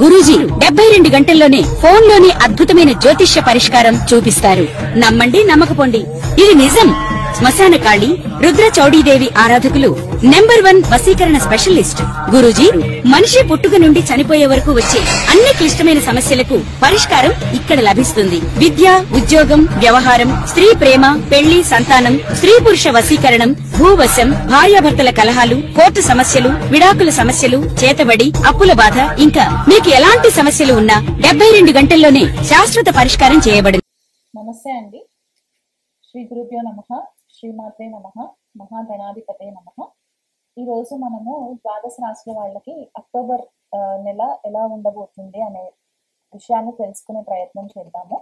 గురూజీ 72 గంటల్లోనే ఫోన్ లోని అద్భుతమైన జ్యోతిష్య పరిష్కారం చూపిస్తారు. నమ్మండి, నమ్మకపోండి, ఇది నిజం. శ్మశాన కాళి రుద్ర చౌడీదేవి ఆరాధకులు నంబర్ 1 వశీకరణ స్పెషలిస్ట్ గురూజీ. మనిషి పుట్టుక నుండి చనిపోయే వరకు వచ్చే అన్ని క్లిష్టమైన సమస్యలకు పరిష్కారం ఇక్కడ లభిస్తుంది. విద్య, ఉద్యోగం, వ్యవహారం, స్త్రీ ప్రేమ, పెళ్లి, సంతానం, స్త్రీ పురుష వశీకరణం, భూవశం, భార్యాభర్తల కలహాలు, కోర్టు సమస్యలు, విడాకుల సమస్యలు, చేతబడి, అప్పుల బాధ, ఇంకా మీకు ఎలాంటి సమస్యలు ఉన్నా 72 గంటల్లోనే శాశ్వత పరిష్కారం చేయబడింది. నమస్తే అండి. శ్రీ గురుభ్యో నమః, శ్రీమాత్రే నమః, మహాగణాధిపతే నమః. ఈరోజు మనము ద్వాదశ రాశుల వాళ్ళకి అక్టోబర్ నెల ఎలా ఉండబోతుంది అనే విషయాన్ని తెలుసుకునే ప్రయత్నం చేద్దాము.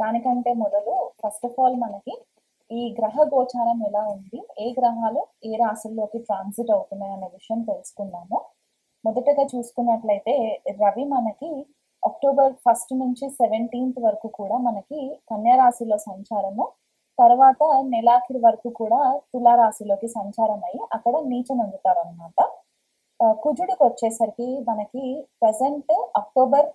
దానికంటే మొదలు ఫస్ట్ ఆఫ్ ఆల్ మనకి ఈ గ్రహ గోచారం ఎలా ఉంది, ఏ గ్రహాలు ఏ రాశుల్లోకి ట్రాన్సిట్ అవుతున్నాయి అనే విషయం తెలుసుకుందాము. మొదటగా చూసుకున్నట్లయితే రవి మనకి అక్టోబర్ 1 నుంచి 17 వరకు కూడా మనకి కన్యా రాశిలో సంచారము, తర్వాత నెలాఖరి వరకు కూడా తులారాశిలోకి సంచారం అయ్యి అక్కడ నీచం అందుతారు అనమాట. కుజుడికి వచ్చేసరికి మనకి ప్రజెంట్ అక్టోబర్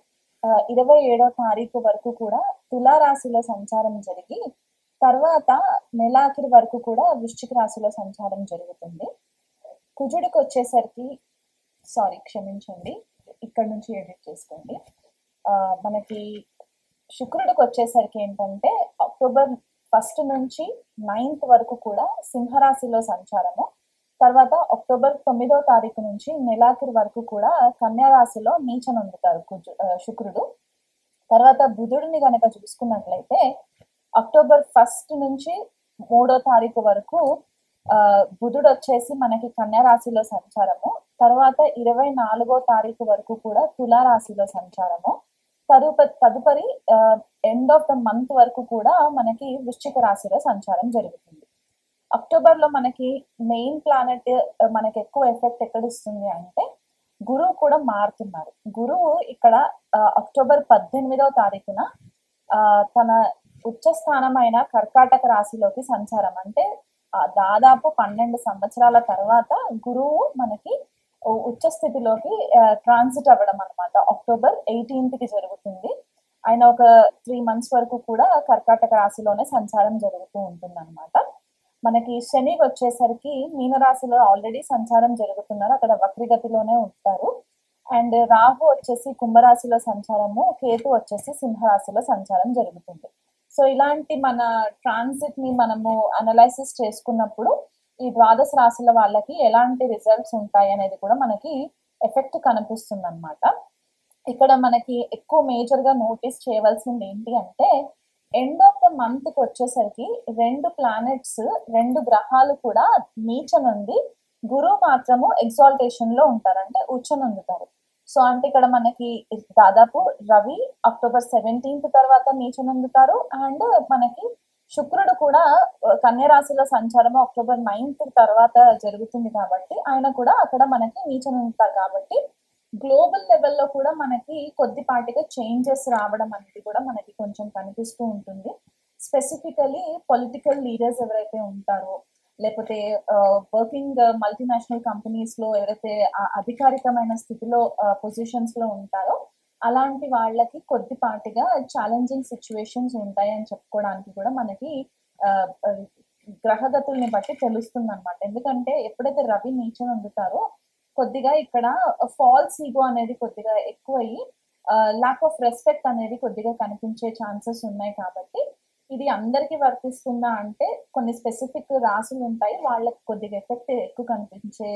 27వ తారీఖు వరకు కూడా తులారాశిలో సంచారం జరిగి తర్వాత నెలాఖరి వరకు కూడా వృశ్చిక రాశిలో సంచారం జరుగుతుంది. కుజుడికి వచ్చేసరికి క్షమించండి, ఇక్కడ నుంచి ఎడిట్ చేసుకోండి. మనకి శుక్రుడికి వచ్చేసరికి ఏంటంటే అక్టోబర్ 1 నుంచి 9 వరకు కూడా సింహరాశిలో సంచారము, తర్వాత అక్టోబర్ 9వ తారీఖు నుంచి నెలాఖరి వరకు కూడా కన్యా రాశిలో నీచం అందుతారు శుక్రుడు. తర్వాత బుధుడిని గనక చూసుకున్నట్లయితే అక్టోబర్ 1 నుంచి 3వ తారీఖు వరకు బుధుడు వచ్చేసి మనకి కన్యా రాశిలో సంచారము, తర్వాత 24వ తారీఖు వరకు కూడా తులారాశిలో సంచారము, తదుపరి ఎండ్ ఆఫ్ ద మంత్ వరకు కూడా మనకి వృశ్చిక రాశిలో సంచారం జరుగుతుంది. అక్టోబర్ లో మనకి మెయిన్ ప్లానెట్ మనకి ఎక్కువ ఎఫెక్ట్ ఎక్కడ ఇస్తుంది అంటే గురువు కూడా మారుతున్నారు. గురువు ఇక్కడ అక్టోబర్ 18వ తారీఖున తన ఉచ్చ స్థానమైన కర్కాటక రాశిలోకి సంచారం, అంటే దాదాపు 12 సంవత్సరాల తర్వాత గురువు మనకి ఉచ్చ స్థితిలోకి ట్రాన్సిట్ అవ్వడం అనమాట. అక్టోబర్ 18కి జరుగుతుంది. ఆయన ఒక 3 months వరకు కూడా కర్కాటక రాశిలోనే సంచారం జరుగుతూ ఉంటుంది అనమాట. మనకి శని వచ్చేసరికి మీనరాశిలో ఆల్రెడీ సంచారం జరుగుతున్నారు, అక్కడ వక్రగతిలోనే ఉంటారు. అండ్ రాహు వచ్చేసి కుంభరాశిలో సంచారము, కేతు వచ్చేసి సింహరాశిలో సంచారం జరుగుతుంది. సో ఇలాంటి మన ట్రాన్సిట్ ని మనము అనలైసిస్ చేసుకున్నప్పుడు ఈ ద్వాదశ రాశుల వాళ్ళకి ఎలాంటి రిజల్ట్స్ ఉంటాయి అనేది కూడా మనకి ఎఫెక్ట్ కనిపిస్తుంది అనమాట. ఇక్కడ మనకి ఎక్కువ మేజర్ గా నోటీస్ చేయవలసింది ఏంటి అంటే ఎండ్ ఆఫ్ ద మంత్ కి వచ్చేసరికి 2 ప్లానెట్స్ 2 గ్రహాలు కూడా నీచనుంది, గురువు మాత్రము ఎగ్జాల్టేషన్ లో ఉంటారు, అంటే ఉచ్చనందుతారు. సో అంటే ఇక్కడ మనకి దాదాపు రవి అక్టోబర్ 17 తర్వాత నీచనందుతారు, అండ్ మనకి శుక్రుడు కూడా కన్యా రాశిలో సంచారము అక్టోబర్ 9 తర్వాత జరుగుతుంది కాబట్టి ఆయన కూడా అక్కడ మనకి నీచనందుతారు. కాబట్టి గ్లోబల్ లెవెల్లో కూడా మనకి కొద్దిపాటిగా చేంజెస్ రావడం అనేది కూడా మనకి కొంచెం కనిపిస్తూ ఉంటుంది. స్పెసిఫికలీ పొలిటికల్ లీడర్స్ ఎవరైతే ఉంటారో, లేకపోతే వర్కింగ్ మల్టీనేషనల్ కంపెనీస్ లో ఎవరైతే అధికారికమైన స్థితిలో పొజిషన్స్ లో ఉంటారో అలాంటి వాళ్ళకి కొద్దిపాటిగా ఛాలెంజింగ్ సిచ్యువేషన్స్ ఉంటాయి అని చెప్పుకోవడానికి కూడా మనకి గ్రహగతుల్ని బట్టి తెలుస్తుంది అనమాట. ఎందుకంటే ఎప్పుడైతే రవి నీచం అందుతారో కొద్దిగా ఇక్కడ ఫాల్స్ ఈగో అనేది కొద్దిగా ఎక్కువయ్యి ల్యాక్ ఆఫ్ రెస్పెక్ట్ అనేది కొద్దిగా కనిపించే ఛాన్సెస్ ఉన్నాయి. కాబట్టి ఇది అందరికీ వర్తిస్తుందా అంటే కొన్ని స్పెసిఫిక్ రాసులు ఉంటాయి, వాళ్ళకి కొద్దిగా ఎఫెక్ట్ ఎక్కువ కనిపించే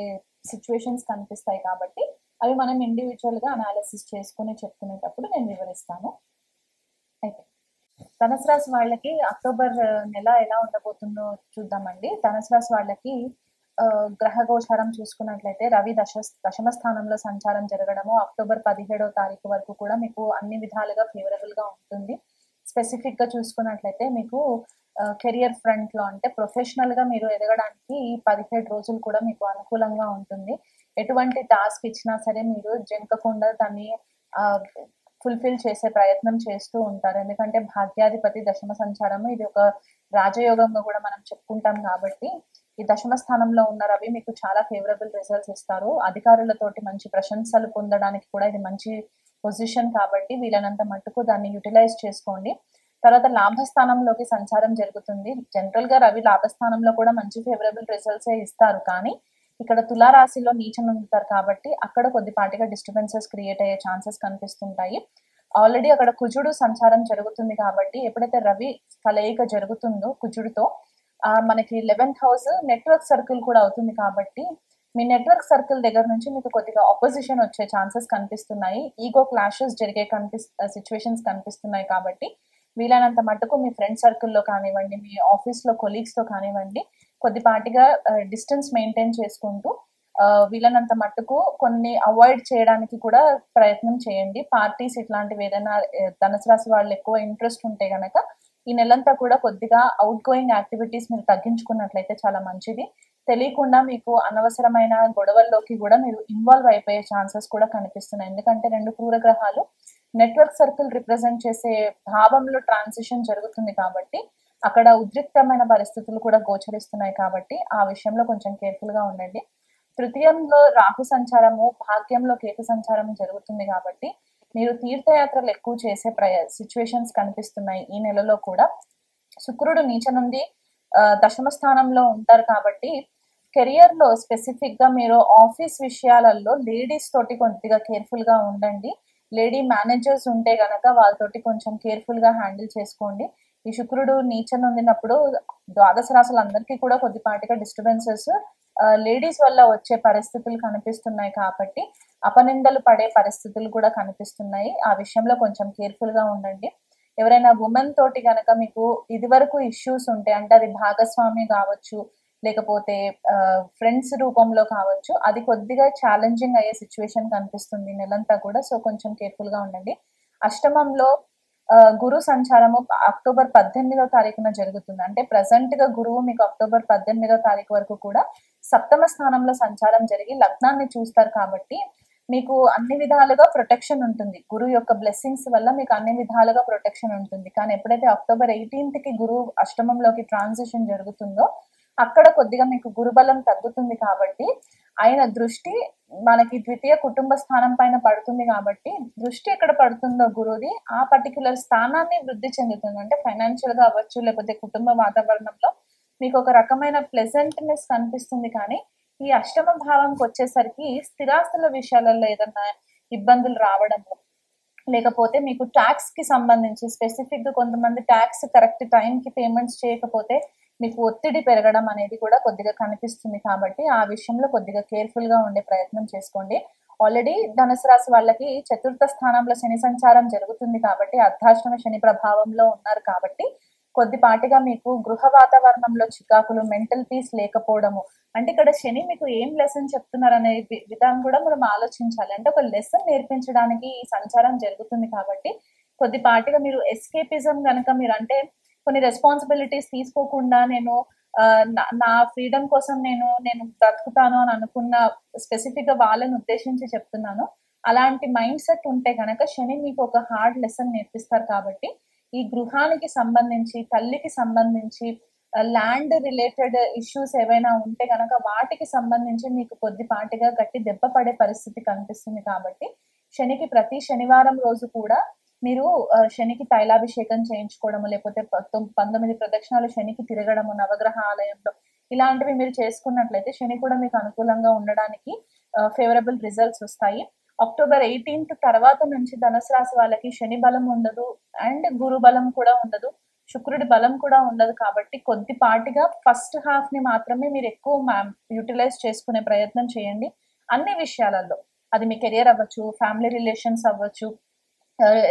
సిచ్యువేషన్స్ కనిపిస్తాయి. కాబట్టి అవి మనం ఇండివిజువల్ గా అనాలిసిస్ చేసుకుని చెప్పుకునేటప్పుడు నేను వివరిస్తాను. అయితే ధనుసు రాశి వాళ్ళకి అక్టోబర్ నెల ఎలా ఉండబోతుందో చూద్దామండి. ధనుసు రాశి వాళ్ళకి గ్రహ గోచారం చూసుకున్నట్లయితే రవి దశమ స్థానంలో సంచారం జరగడము అక్టోబర్ 17వ తారీఖు వరకు కూడా మీకు అన్ని విధాలుగా ఫేవరబుల్ గా ఉంటుంది. స్పెసిఫిక్ గా చూసుకున్నట్లయితే మీకు కెరియర్ ఫ్రంట్ లో అంటే ప్రొఫెషనల్ గా మీరు ఎదగడానికి ఈ 17 రోజులు కూడా మీకు అనుకూలంగా ఉంటుంది. ఎటువంటి టాస్క్ ఇచ్చినా సరే మీరు జంకకుండా దాన్ని ఫుల్ఫిల్ చేసే ప్రయత్నం చేస్తూ ఉంటారు. ఎందుకంటే భాగ్యాధిపతి దశమ సంచారము, ఇది ఒక రాజయోగంగా కూడా మనం చెప్పుకుంటాం. కాబట్టి ఈ దశమ స్థానంలో ఉన్న రవి మీకు చాలా ఫేవరబుల్ రిజల్ట్స్ ఇస్తారు. అధికారులతోటి మంచి ప్రశంసలు పొందడానికి కూడా ఇది మంచి పొజిషన్ కాబట్టి వీలైనంత మట్టుకు దాన్ని యుటిలైజ్ చేసుకోండి. తర్వాత లాభస్థానంలోకి సంచారం జరుగుతుంది. జనరల్ గా రవి లాభస్థానంలో కూడా మంచి ఫేవరబుల్ రిజల్ట్స్ ఇస్తారు, కానీ ఇక్కడ తులారాశిలో నీచం ఉంటారు కాబట్టి అక్కడ కొద్దిపాటిగా డిస్టర్బెన్సెస్ క్రియేట్ అయ్యే ఛాన్సెస్ కనిపిస్తుంటాయి. ఆల్రెడీ అక్కడ కుజుడు సంచారం జరుగుతుంది కాబట్టి ఎప్పుడైతే రవి కలయిక జరుగుతుందో కుజుడితో మనకి 11th హౌస్ నెట్వర్క్ సర్కిల్ కూడా అవుతుంది కాబట్టి మీ నెట్వర్క్ సర్కిల్ దగ్గర నుంచి మీకు కొద్దిగా ఆపోజిషన్ వచ్చే ఛాన్సెస్ కనిపిస్తున్నాయి. ఈగో క్లాషెస్ జరిగే సిచ్యువేషన్స్ కనిపిస్తున్నాయి కాబట్టి వీలైనంత మట్టుకు మీ ఫ్రెండ్ సర్కిల్లో కానివ్వండి, మీ ఆఫీస్లో కొలీగ్స్తో కానివ్వండి, కొద్దిపాటిగా డిస్టెన్స్ మెయింటైన్ చేసుకుంటూ వీలైనంత మట్టుకు కొన్ని అవాయిడ్ చేయడానికి కూడా ప్రయత్నం చేయండి. పార్టీస్ ఇట్లాంటివి ఏదైనా ధనుసు రాశి వాళ్ళు ఎక్కువ ఇంట్రెస్ట్ ఉంటే గనక ఈ నెలంతా కూడా కొద్దిగా అవుట్ గోయింగ్ యాక్టివిటీస్ మీరు తగ్గించుకున్నట్లయితే చాలా మంచిది. తెలియకుండా మీకు అనవసరమైన గొడవల్లోకి కూడా మీరు ఇన్వాల్వ్ అయిపోయే ఛాన్సెస్ కూడా కనిపిస్తున్నాయి. ఎందుకంటే 2 క్రూర గ్రహాలు నెట్వర్క్ సర్కిల్ రిప్రజెంట్ చేసే భావంలో ట్రాన్సిషన్ జరుగుతుంది కాబట్టి అక్కడ ఉద్రిక్తమైన పరిస్థితులు కూడా గోచరిస్తున్నాయి కాబట్టి ఆ విషయంలో కొంచెం కేర్ఫుల్ గా ఉండండి. తృతీయంలో రాహు సంచారము, భాగ్యంలో కేతు సంచారం జరుగుతుంది కాబట్టి మీరు తీర్థయాత్రలు ఎక్కువ చేసే సిచ్యువేషన్స్ కనిపిస్తున్నాయి. ఈ నెలలో కూడా శుక్రుడు నీచ నుండి దశమ స్థానంలో ఉంటారు కాబట్టి కెరియర్ లో స్పెసిఫిక్ గా మీరు ఆఫీస్ విషయాలలో లేడీస్ తోటి కొద్దిగా కేర్ఫుల్ గా ఉండండి. లేడీ మేనేజర్స్ ఉంటే గనక వాళ్ళతోటి కొంచెం కేర్ఫుల్ గా హ్యాండిల్ చేసుకోండి. ఈ శుక్రుడు నీచం ఉండినప్పుడు ద్వాదశ రాశులందరికీ కూడా కొద్దిపాటిగా డిస్టర్బెన్సెస్ లేడీస్ వల్ల వచ్చే పరిస్థితులు కనిపిస్తున్నాయి కాబట్టి అపనిందలు పడే పరిస్థితులు కూడా కనిపిస్తున్నాయి. ఆ విషయంలో కొంచెం కేర్ఫుల్ గా ఉండండి. ఎవరైనా ఉమెన్ తోటి కనుక మీకు ఇదివరకు ఇష్యూస్ ఉంటే, అంటే అది భాగస్వామి కావచ్చు లేకపోతే ఫ్రెండ్స్ రూపంలో కావచ్చు, అది కొద్దిగా ఛాలెంజింగ్ అయ్యే సిచ్యువేషన్ కనిపిస్తుంది నెలంతా కూడా. సో కొంచెం కేర్ఫుల్ గా ఉండండి. అష్టమంలో గురు సంచారము అక్టోబర్ 18వ తారీఖున జరుగుతుంది. అంటే ప్రజెంట్ గా గురువు మీకు అక్టోబర్ 18వ తారీఖు వరకు కూడా సప్తమ స్థానంలో సంచారం జరిగి లగ్నాన్ని చూస్తారు కాబట్టి మీకు అన్ని విధాలుగా ప్రొటెక్షన్ ఉంటుంది. గురువు యొక్క బ్లెస్సింగ్స్ వల్ల మీకు అన్ని విధాలుగా ప్రొటెక్షన్ ఉంటుంది. కానీ ఎప్పుడైతే అక్టోబర్ 18th కి గురువు అష్టమంలోకి ట్రాన్సిషన్ జరుగుతుందో అక్కడ కొద్దిగా మీకు గురుబలం తగ్గుతుంది కాబట్టి ఆయన దృష్టి మనకి ద్వితీయ కుటుంబ స్థానం పైన పడుతుంది కాబట్టి దృష్టి ఎక్కడ పడుతుందో గురువుది ఆ పర్టికులర్ స్థానాన్ని వృద్ధి చెందుతుంది. అంటే ఫైనాన్షియల్ గా అవ్వచ్చు లేకపోతే కుటుంబ వాతావరణంలో మీకు ఒక రకమైన ప్లెజెంట్నెస్ కనిపిస్తుంది. కానీ ఈ అష్టమ భావంకి వచ్చేసరికి స్థిరాస్తుల విషయాలలో ఏదన్నా ఇబ్బందులు రావడము, లేకపోతే మీకు ట్యాక్స్ కి సంబంధించి స్పెసిఫిక్ గా కొంతమంది ట్యాక్స్ కరెక్ట్ టైం కి పేమెంట్స్ చేయకపోతే మీకు ఒత్తిడి పెరగడం అనేది కూడా కొద్దిగా కనిపిస్తుంది. కాబట్టి ఆ విషయంలో కొద్దిగా కేర్ఫుల్ గా ఉండే ప్రయత్నం చేసుకోండి. ఆల్రెడీ ధనుసు రాశి వాళ్ళకి చతుర్థ స్థానంలో శని సంచారం జరుగుతుంది కాబట్టి అర్ధాష్టమ శని ప్రభావంలో ఉన్నారు కాబట్టి కొద్దిపాటిగా మీకు గృహ వాతావరణంలో చికాకులు, మెంటల్ పీస్ లేకపోవడము, అంటే ఇక్కడ శని మీకు ఏం లెసన్ చెప్తున్నారు అనే విధానం కూడా మనం ఆలోచించాలి. అంటే ఒక లెసన్ నేర్పించడానికి ఈ సంచారం జరుగుతుంది కాబట్టి కొద్దిపాటిగా మీరు ఎస్కేపిజం కనుక మీరు అంటే కొన్ని రెస్పాన్సిబిలిటీస్ తీసుకోకుండా నేను నా ఫ్రీడమ్ కోసం నేను బ్రతుకుతాను అని అనుకున్న స్పెసిఫిక్ గా వాళ్ళని ఉద్దేశించి చెప్తున్నాను. అలాంటి మైండ్ సెట్ ఉంటే కనుక శని మీకు ఒక హార్డ్ లెసన్ నేర్పిస్తారు. కాబట్టి ఈ గృహానికి సంబంధించి, తల్లికి సంబంధించి, ల్యాండ్ రిలేటెడ్ ఇష్యూస్ ఏవైనా ఉంటే కనుక వాటికి సంబంధించి మీకు కొద్దిపాటిగా గట్టి దెబ్బ పడే పరిస్థితి కనిపిస్తుంది. కాబట్టి శనికి ప్రతి శనివారం రోజు కూడా మీరు శనికి తైలాభిషేకం చేయించుకోవడము, లేకపోతే 19 ప్రదక్షిణాలు శనికి తిరగడము నవగ్రహ ఆలయంలో, ఇలాంటివి మీరు చేసుకున్నట్లయితే శని కూడా మీకు అనుకూలంగా ఉండడానికి ఫేవరబుల్ రిజల్ట్స్ వస్తాయి. అక్టోబర్ 18th తర్వాత నుంచి ధనుసు రాశి వాళ్ళకి శని బలం ఉండదు అండ్ గురు బలం కూడా ఉండదు, శుక్రుడి బలం కూడా ఉండదు. కాబట్టి కొద్దిపాటిగా ఫస్ట్ హాఫ్ ని మాత్రమే మీరు ఎక్కువ యూటిలైజ్ చేసుకునే ప్రయత్నం చేయండి అన్ని విషయాలలో. అది మీ కెరియర్ అవ్వచ్చు, ఫ్యామిలీ రిలేషన్స్ అవ్వచ్చు,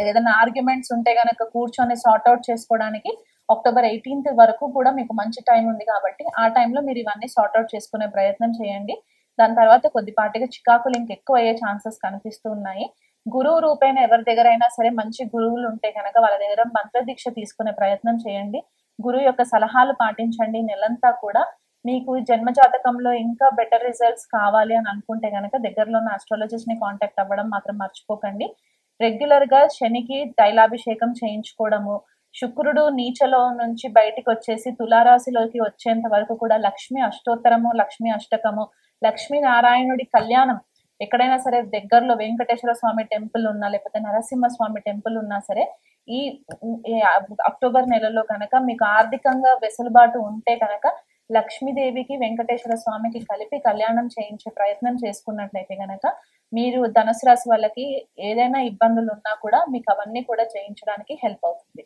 ఏదైనా ఆర్గ్యుమెంట్స్ ఉంటే గనక కూర్చొని సార్ట్ అవుట్ చేసుకోవడానికి అక్టోబర్ 18th వరకు కూడా మీకు మంచి టైం ఉంది. కాబట్టి ఆ టైంలో మీరు ఇవన్నీ సార్ట్ అవుట్ చేసుకునే ప్రయత్నం చేయండి. దాని తర్వాత కొద్దిపాటిగా చికాకులు ఇంకెక్కువ అయ్యే ఛాన్సెస్ కనిపిస్తూ ఉన్నాయి. గురువు రూపైన ఎవరి దగ్గర అయినా సరే మంచి గురువులు ఉంటే కనుక వాళ్ళ దగ్గర మంత్ర దీక్ష తీసుకునే ప్రయత్నం చేయండి. గురువు యొక్క సలహాలు పాటించండి. నెలంతా కూడా మీకు జన్మ జాతకంలో ఇంకా బెటర్ రిజల్ట్స్ కావాలి అని అనుకుంటే కనుక దగ్గరలో ఉన్న ఆస్ట్రాలజిస్ట్ ని కాంటాక్ట్ అవ్వడం మాత్రం మర్చిపోకండి. రెగ్యులర్ గా శనికి తైలాభిషేకం చేయించుకోవడము, శుక్రుడు నీచలో నుంచి బయటికి వచ్చేసి తులారాశిలోకి వచ్చేంత వరకు కూడా లక్ష్మీ అష్టోత్తరము, లక్ష్మీ అష్టకము, లక్ష్మీ నారాయణుడి కళ్యాణం ఎక్కడైనా సరే దగ్గరలో వెంకటేశ్వర స్వామి టెంపుల్ ఉన్నా లేకపోతే నరసింహ స్వామి టెంపుల్ ఉన్నా సరే ఈ అక్టోబర్ నెలలో కనుక మీకు ఆర్థికంగా వెసులుబాటు ఉంటే కనుక లక్ష్మీదేవికి వెంకటేశ్వర స్వామికి కలిపి కళ్యాణం చేయించే ప్రయత్నం చేసుకున్నట్లయితే గనక మీరు ధనుసు రాశి వాళ్ళకి ఏదైనా ఇబ్బందులు ఉన్నా కూడా మీకు అవన్నీ కూడా చేయించడానికి హెల్ప్ అవుతుంది.